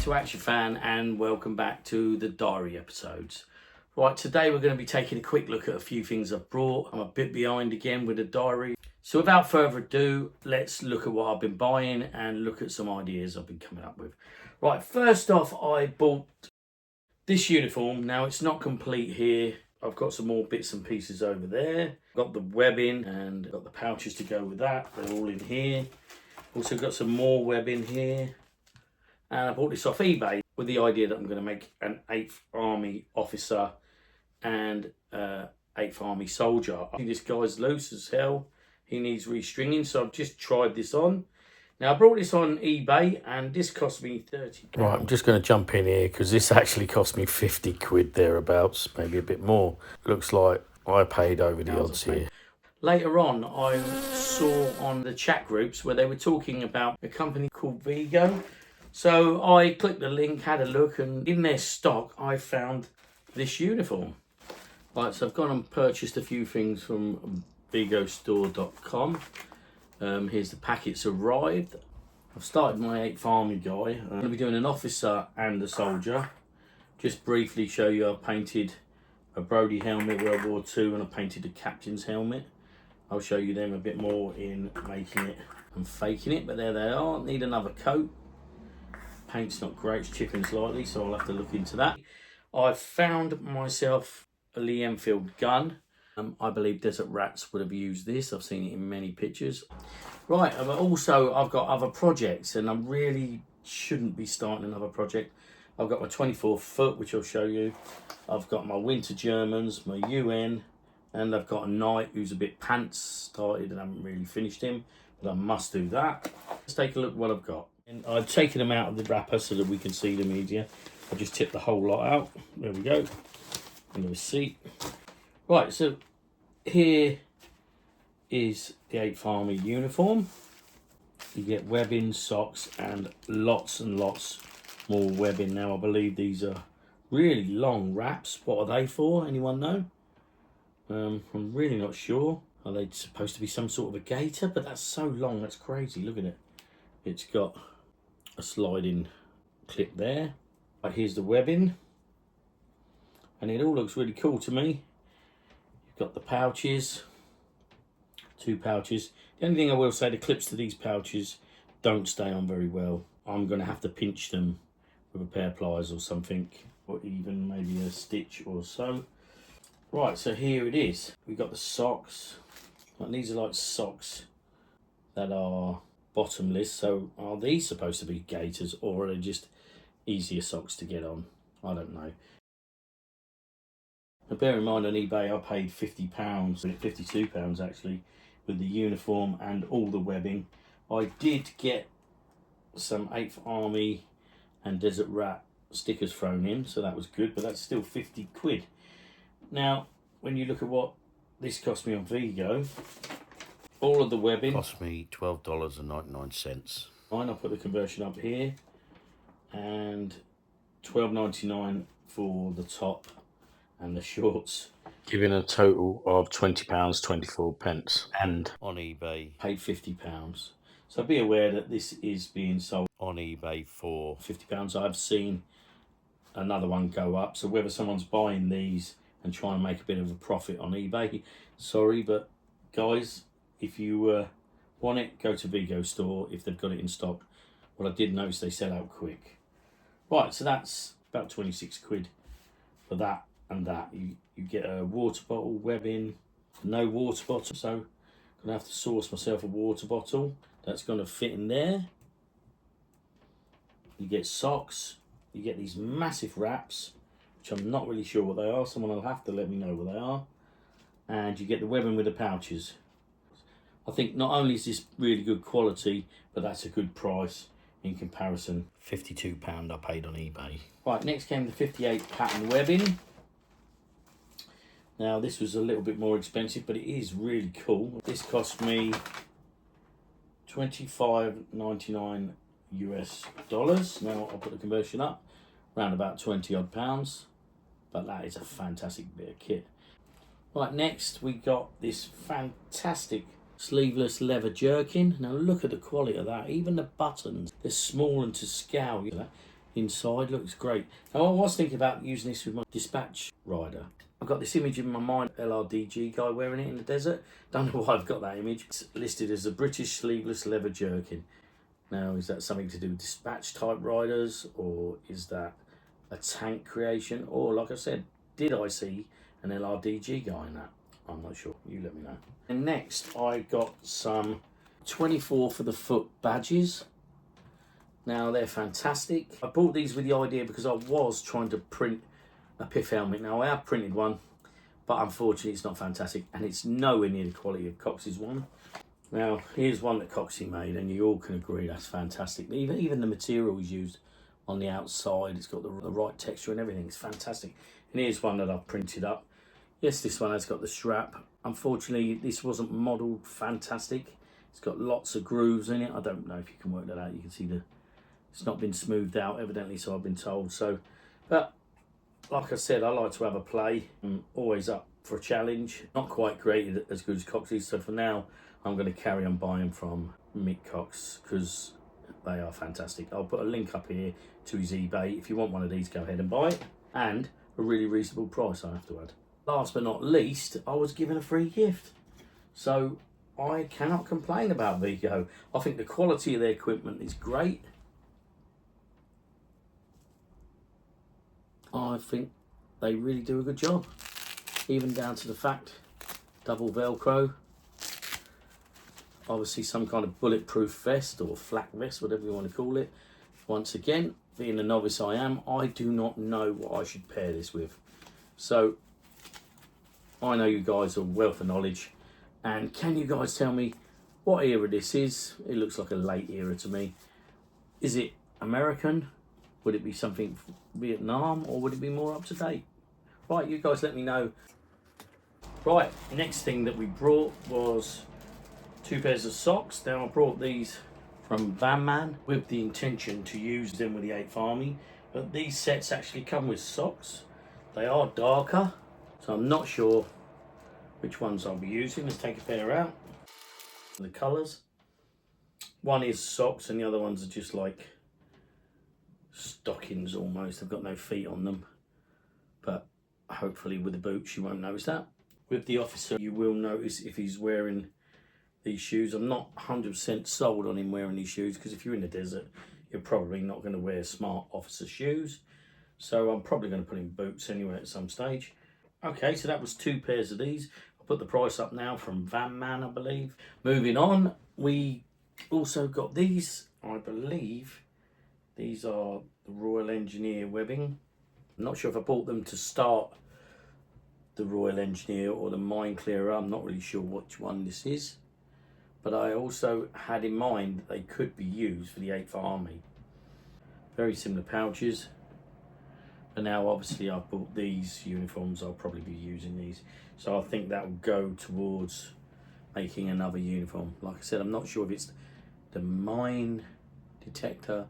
to Action Fan and welcome back to the diary episodes. Right, today we're going to be taking a quick look at a few things I've brought. I'm a bit behind again with the diary. So without further ado, let's look at what I've been buying and look at some ideas I've been coming up with. Right, first off, I bought this uniform. Now it's not complete here. I've got some more bits and pieces over there. Got the webbing and got the pouches to go with that. They're all in here. Also got some more webbing here. And I bought this off eBay with the idea that I'm going to make an 8th Army officer and 8th Army soldier. I think this guy's loose as hell. He needs restringing, so I've just tried this on. Now, I brought this on eBay, and this cost me £30. Right, I'm just going to jump in here, because this actually cost me 50 quid thereabouts, maybe a bit more. Looks like I paid over the odds here. Later on, I saw on the chat groups where they were talking about a company called Vigo. So I clicked the link, had a look, and in their stock, I found this uniform. Right, so I've gone and purchased a few things from vigostore.com. Here's the packets arrived. I've started my 8th Army guy. I'm going to be doing an officer and a soldier. Just briefly show you, I've painted a Brodie helmet, World War II, and I painted a captain's helmet. I'll show you them a bit more in making it and faking it, but there they are. Need another coat. Paint's not great, it's chipping slightly, so I'll have to look into that. I've found myself a Lee Enfield gun. I believe Desert Rats would have used this. I've seen it in many pictures. Right, but also I've got other projects, and I really shouldn't be starting another project. I've got my 24 foot, which I'll show you. I've got my Winter Germans, my UN, and I've got a knight who's a bit pants started and I haven't really finished him, but I must do that. Let's take a look at what I've got. And I've taken them out of the wrapper so that we can see them easier. I just tipped the whole lot out. There we go. Under the seat. Right, so here is the 8th Army uniform. You get webbing, socks, and lots more webbing. Now, I believe these are really long wraps. What are they for? Anyone know? I'm really not sure. Are they supposed to be some sort of a gaiter? But that's so long, that's crazy. Look at it. It's got a sliding clip there. Right, here's the webbing. And it all looks really cool to me. You've got the pouches. 2 pouches. The only thing I will say, the clips to these pouches don't stay on very well. I'm going to have to pinch them with a pair of pliers or something. Or even maybe a stitch or so. Right, so here it is. We've got the socks. And these are like socks that are bottomless. So are these supposed to be gaiters, or are they just easier socks to get on? I don't know. Now bear in mind, on eBay I paid £50, £52 actually, with the uniform and all the webbing. I did get some 8th Army and Desert Rat stickers thrown in, so that was good, but that's still 50 quid. Now, when you look at what this cost me on Vigo, all of the webbing cost me $12.99. Fine, I'll put the conversion up here, and $12.99 for the top and the shorts, giving a total of £20.24. And on eBay paid £50. So be aware that this is being sold on eBay for £50. I've seen another one go up, so whether someone's buying these and trying to make a bit of a profit on eBay, sorry, but guys, if you want it, go to Vigo Store if they've got it in stock. Well, I did notice they sell out quick. Right, so that's about 26 quid for that and that. You get a water bottle, webbing, no water bottle, so I'm gonna have to source myself a water bottle that's gonna fit in there. You get socks, you get these massive wraps, which I'm not really sure what they are. Someone will have to let me know what they are. And you get the webbing with the pouches. I think not only is this really good quality, but that's a good price in comparison. £52 I paid on eBay. Right, next came the 58 pattern webbing. Now this was a little bit more expensive, but it is really cool. This cost me $25.99 US. Now I'll put the conversion up, around about 20 odd pounds. But that is a fantastic bit of kit. Right, next we got this fantastic sleeveless leather jerkin. Now look at the quality of that. Even the buttons, they're small and to scale. inside. Looks great. Now I was thinking about using this with my dispatch rider. I've got this image in my mind, LRDG guy wearing it in the desert. Don't know why I've got that image. It's listed as a British sleeveless leather jerkin. Now, is that something to do with dispatch type riders, or is that a tank creation? Or, like I said, did I see an LRDG guy in that? I'm not sure. You let me know. And next, I got some 24 for the foot badges. Now, they're fantastic. I bought these with the idea because I was trying to print a PIF helmet. Now, I have printed one, but unfortunately, it's not fantastic, and it's nowhere near the quality of Cox's one. Now, here's one that Coxie made, and you all can agree that's fantastic. Even the material is used on the outside. It's got the right texture and everything. It's fantastic. And here's one that I've printed up. Yes, this one has got the strap. Unfortunately, this wasn't modelled fantastic. It's got lots of grooves in it. I don't know if you can work that out. You can see it's not been smoothed out, evidently, so I've been told. So, but like I said, I like to have a play. I'm always up for a challenge. Not quite created as good as Coxie's, so for now, I'm going to carry on buying from Mick Cox because they are fantastic. I'll put a link up here to his eBay. If you want one of these, go ahead and buy it. And a really reasonable price, I have to add. Last but not least, I was given a free gift. So I cannot complain about Vigo. I think the quality of their equipment is great. I think they really do a good job. Even down to the fact, double Velcro. Obviously some kind of bulletproof vest or flak vest, whatever you want to call it. Once again, being a novice I am, I do not know what I should pair this with. So I know you guys are a wealth of knowledge, and can you guys tell me what era this is? It looks like a late era to me. Is it American? Would it be something Vietnam, or would it be more up to date? Right, you guys let me know. Right, next thing that we brought was 2 pairs of socks. Now I brought these from Van Man with the intention to use them with the 8th Army, but these sets actually come with socks. They are darker, so I'm not sure which ones I'll be using. Let's take a pair out. The colours. One is socks and the other ones are just like stockings almost. They've got no feet on them, but hopefully with the boots you won't notice that. With the officer you will notice if he's wearing these shoes. I'm not 100% sold on him wearing these shoes because if you're in the desert you're probably not going to wear smart officer shoes, so I'm probably going to put in boots anyway at some stage. Okay, so that was 2 pairs of these. I'll put the price up now from Van Man, I believe. Moving on, we also got these. I believe these are the Royal Engineer webbing. I'm not sure if I bought them to start the Royal Engineer or the Mine Clearer. I'm not really sure which one this is, but I also had in mind that they could be used for the 8th Army. Very similar pouches. But now obviously I've bought these uniforms, I'll probably be using these. So I think that will go towards making another uniform. Like I said, I'm not sure if it's the mine detector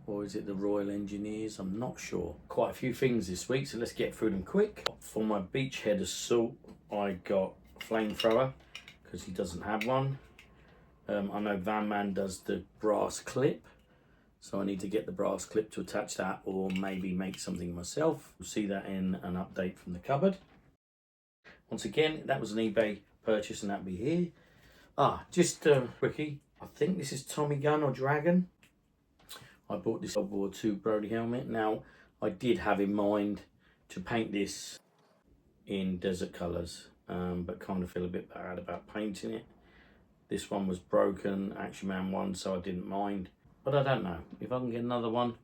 or is it the Royal Engineers, I'm not sure. Quite a few things this week, so let's get through them quick. For my beachhead assault, I got a flamethrower because he doesn't have one. I know Van Man does the brass clip, so I need to get the brass clip to attach that or maybe make something myself. We'll see that in an update from the cupboard. Once again, that was an eBay purchase and that'll be here. Just a quickie. I think this is Tommy Gun or Dragon. I bought this World War II Brody helmet. Now, I did have in mind to paint this in desert colours, but kind of feel a bit bad about painting it. This one was broken, Action Man one, so I didn't mind. But I don't know. If I can get another one,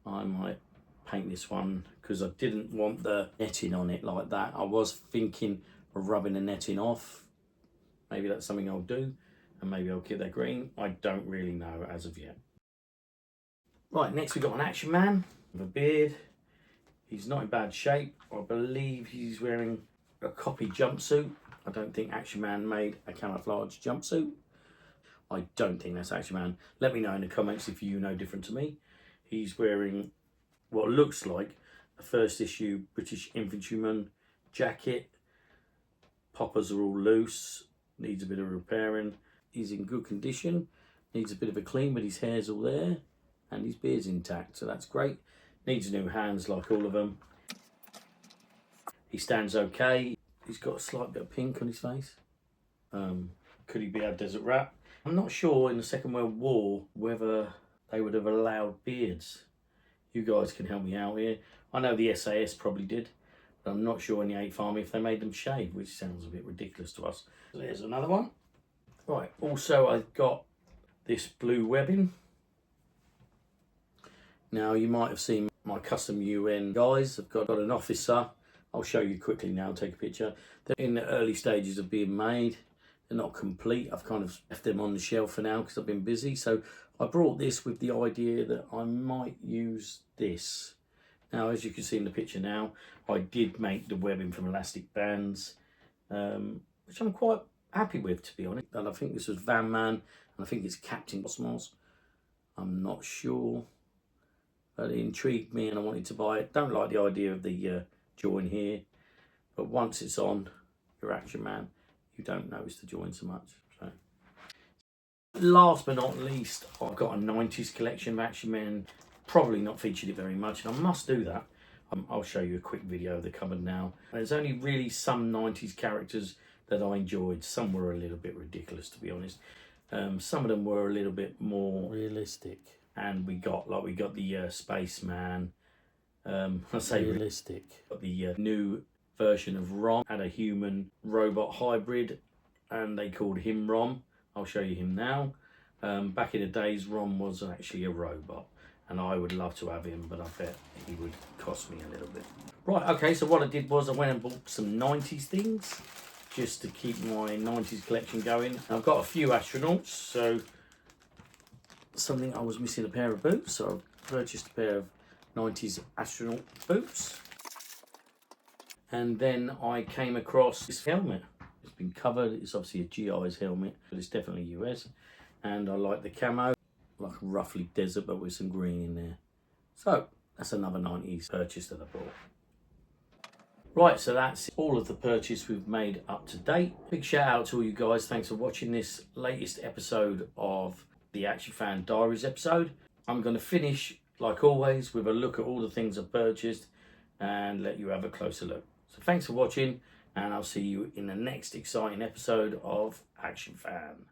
I might paint this one because I didn't want the netting on it like that. I was thinking of rubbing the netting off. Maybe that's something I'll do, and maybe I'll keep that green. I don't really know as of yet. Right, next we've got an Action Man with a beard. He's not in bad shape. I believe he's wearing a copy jumpsuit. I don't think Action Man made a camouflage jumpsuit. I don't think that's Action Man. Let me know in the comments if you know different to me. He's wearing what looks like a first issue British infantryman jacket. Poppers are all loose. Needs a bit of repairing. He's in good condition. Needs a bit of a clean, but his hair's all there. and his beard's intact, so that's great. Needs new hands like all of them. He stands okay. He's got a slight bit of pink on his face. Could he be a desert rat? I'm not sure in the Second World War whether they would have allowed beards. You guys can help me out here. I know the SAS probably did, but I'm not sure in the 8th Army if they made them shave, which sounds a bit ridiculous to us. So there's another one. Right, also I've got this blue webbing. Now you might have seen my custom UN guys. I've got an officer. I'll show you quickly now, take a picture. They're in the early stages of being made. They're not complete. I've kind of left them on the shelf for now because I've been busy. So I brought this with the idea that I might use this. Now, as you can see in the picture now, I did make the webbing from elastic bands, which I'm quite happy with, to be honest. And I think this was Van Man, and I think it's Captain Cosmos. I'm not sure, but it intrigued me and I wanted to buy it. Don't like the idea of the join here, but once it's on your Action Man, you don't notice the join so much. So, last but not least, I've got a 90s collection of Action Men. Probably not featured it very much, and I must do that. I'll show you a quick video of the cupboard now. There's only really some 90s characters that I enjoyed. Some were a little bit ridiculous, to be honest. Some of them were a little bit more realistic, and we got the Spaceman. I say realistic. Got the new version of Rom, had a human robot hybrid, and they called him Rom. I'll show you him now. Back in the days, Rom was actually a robot, and I would love to have him, but I bet he would cost me a little bit. Right, okay, so what I did was I went and bought some 90s things just to keep my 90s collection going. I've got a few astronauts, so something I was missing a pair of boots, so I purchased a pair of 90s astronaut boots. And then I came across this helmet. It's been covered. It's obviously a GI's helmet, but it's definitely US. And I like the camo, like a roughly desert, but with some green in there. So that's another 90s purchase that I bought. Right, so that's all of the purchase we've made up to date. Big shout out to all you guys. Thanks for watching this latest episode of the Action Fan Diaries episode. I'm going to finish, like always, with a look at all the things I've purchased and let you have a closer look. So thanks for watching, and I'll see you in the next exciting episode of Action Fan.